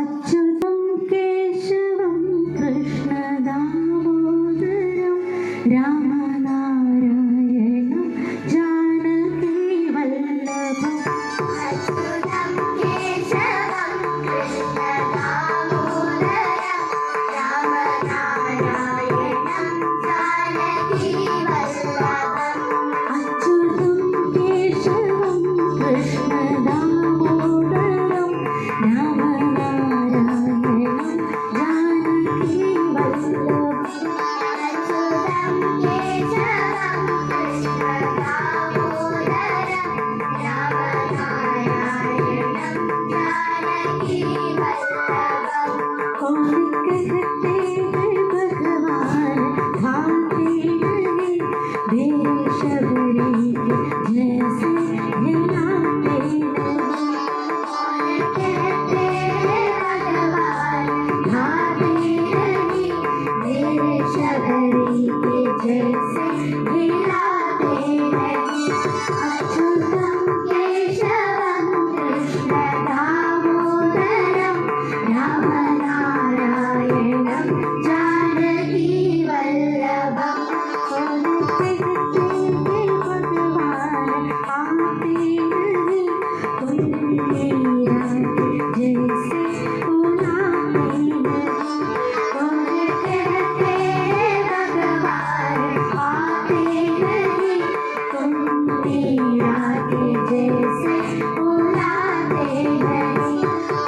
അച്യുതം കേശവം കൃഷ്ണദാമോദരം രാമനാരായണം ജാനകി വല്ലഭം. അച്യുതം കേശവം കൃഷ്ണദാമോദരം രാമനാരായണം ജാനകി വല്ലഭം. അച്യുതം കേശവം കൃഷ്ണദാമോദരം രാമനാരായണം ജാനകി വല്ലഭം. അച്യുതം കേശവം കൃഷ്ണദാമോദരം രാമനാരായണം ജാനകി വല്ലഭം. कौन कहते हैं भगवान भाते नहीं, मेरे शबरी के जैसे हिलाते नहीं. कौन कहते हैं भगवान भाते नहीं, मेरे शबरी के जैसे हिलाते नहीं. अच्युतम केशवम कृष्णदामोदरम रामनारायणं जानकी वल्लभम. कौन कहते हैं भगवान आते नहीं, कोई मीरा के जैसे बुलाते नहीं. कौन कहते हैं भगवान आते नहीं, कोई मीरा के जैसे बुलाते नहीं.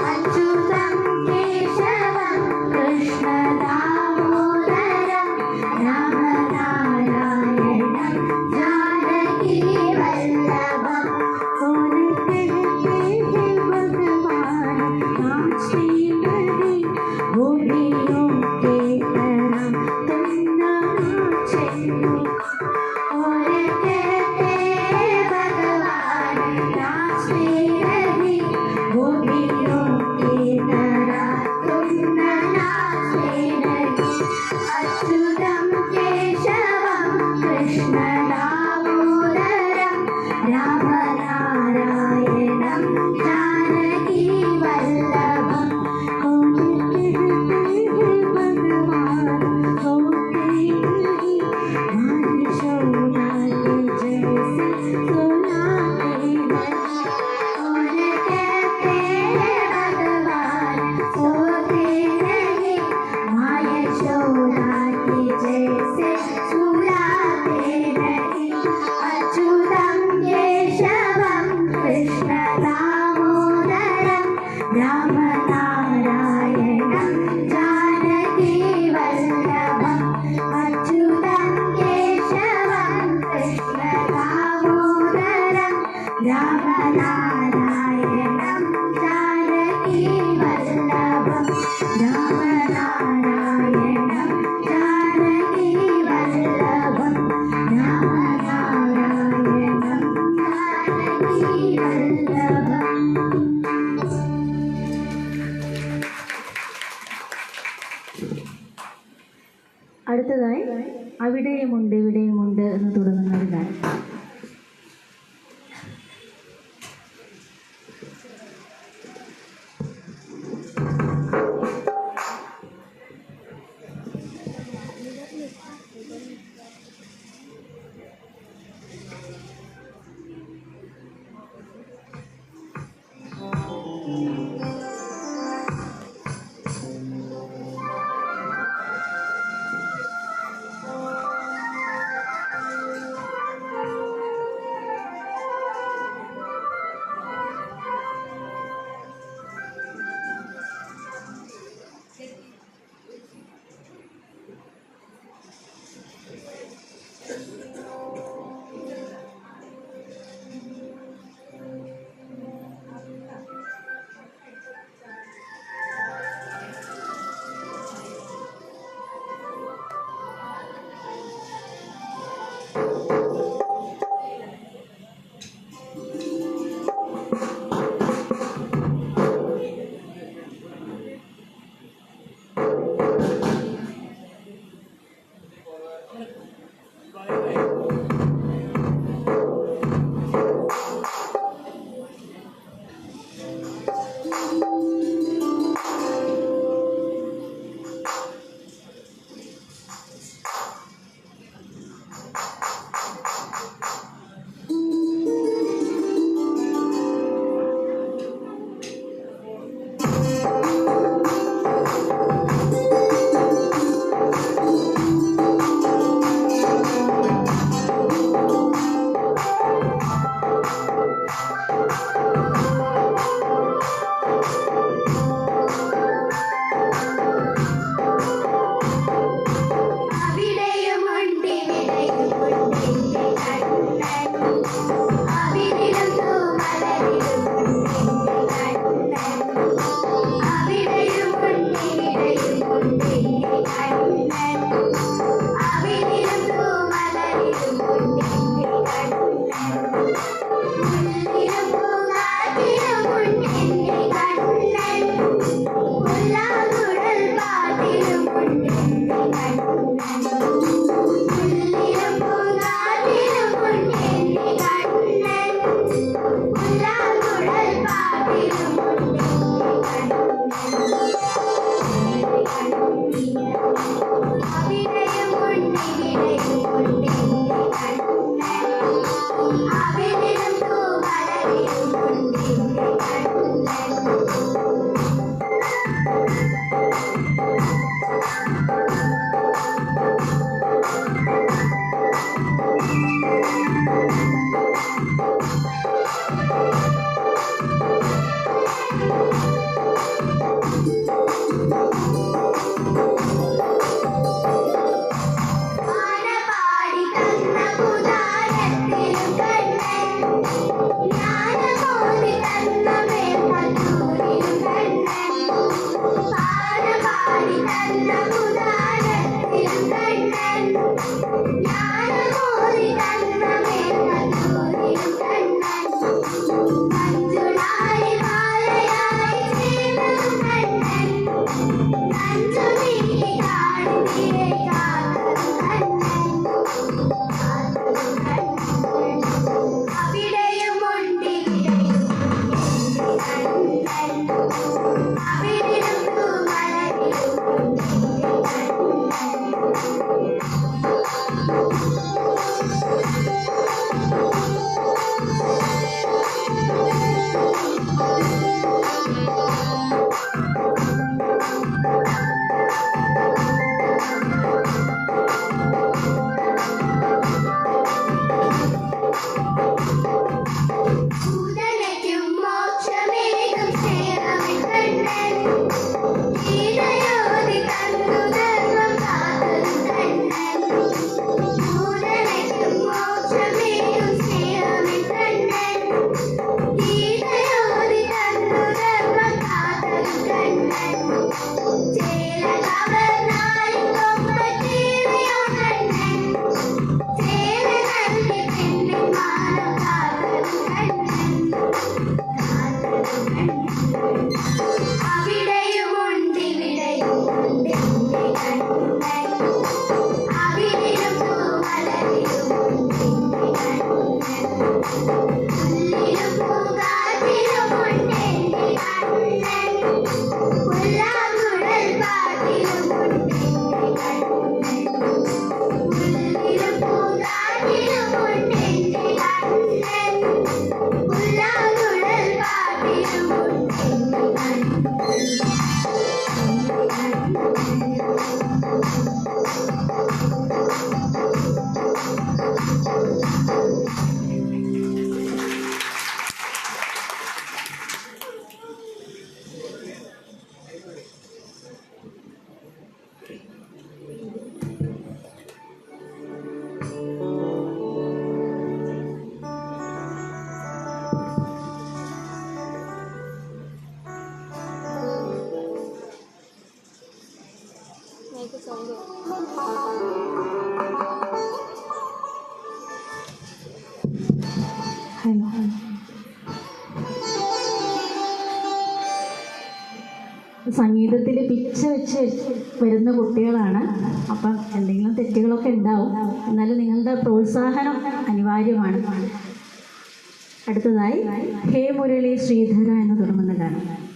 अच्युतम केशवम कृष्णदामोदरम रामनारायणं जानकी वल्लभम. कौन कहते हैं भगवान नाचते नहीं, गोपियों के तरह तुम न नाचे. कौन कहते हैं भगवान नाचते नहीं, गोपियों के तरह तुम न नाचते नहीं. अच्युतम केशवम कृष्णदामोदरम रामनारायणं जानकी वल्लभम. कौन कहते हैं भगवान होते नहीं, माँ यशोदा के जैसे सुनाते नहीं. कौन कहते हैं भगवान सोते नहीं, माँ यशोदा के जैसे सुलाते नहीं. अच्युतम केशवम कृष्णदामोदरम रामनारायणं जानकी वल्लभम. अच्युतम केशवम कृष्णदामोदरम रामनारायणं जानकी वल्लभम. रामनारायणं जानकी वल्लभम. रामनारायणं जानकी वल्लभम. അടുത്തതായി അവിടെയുമുണ്ട് ഇവിടെയുമുണ്ട് എന്ന് തുടങ്ങുന്ന ഒരു ഗാനം. ഹലോ. സംഗീതത്തിൽ പിച്ച വെച്ച് വരുന്ന കുട്ടികളാണ്. അപ്പം എന്തെങ്കിലും തെറ്റുകളൊക്കെ ഉണ്ടാവും. എന്നാലും നിങ്ങളുടെ പ്രോത്സാഹനം അനിവാര്യമാണ്. അടുത്തതായി ഹേ മുരളി ശ്രീധര എന്ന് തുടങ്ങുന്ന ഗാനം.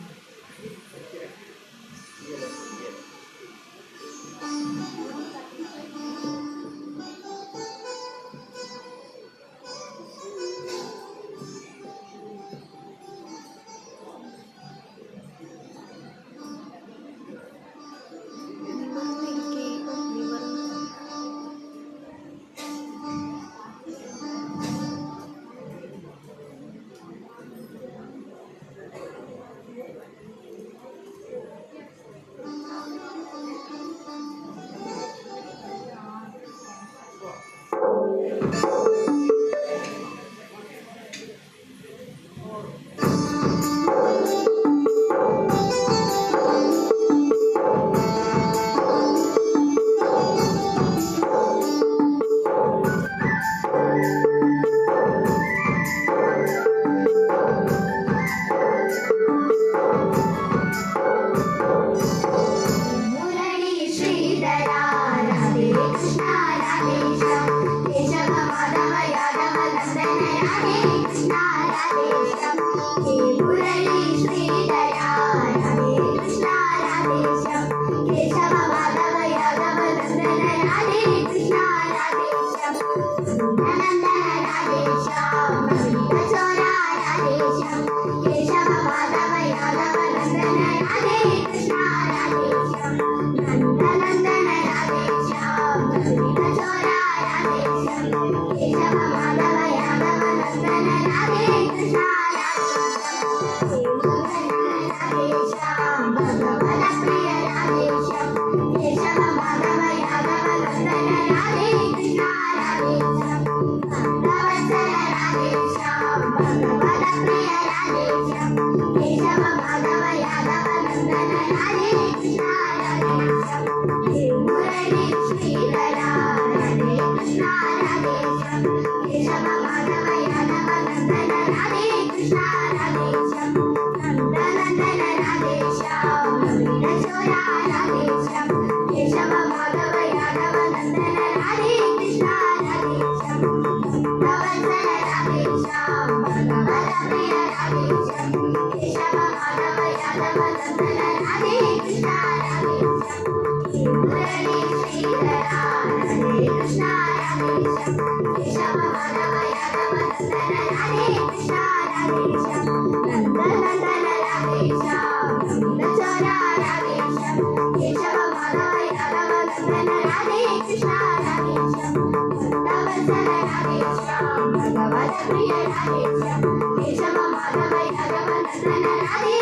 Radhe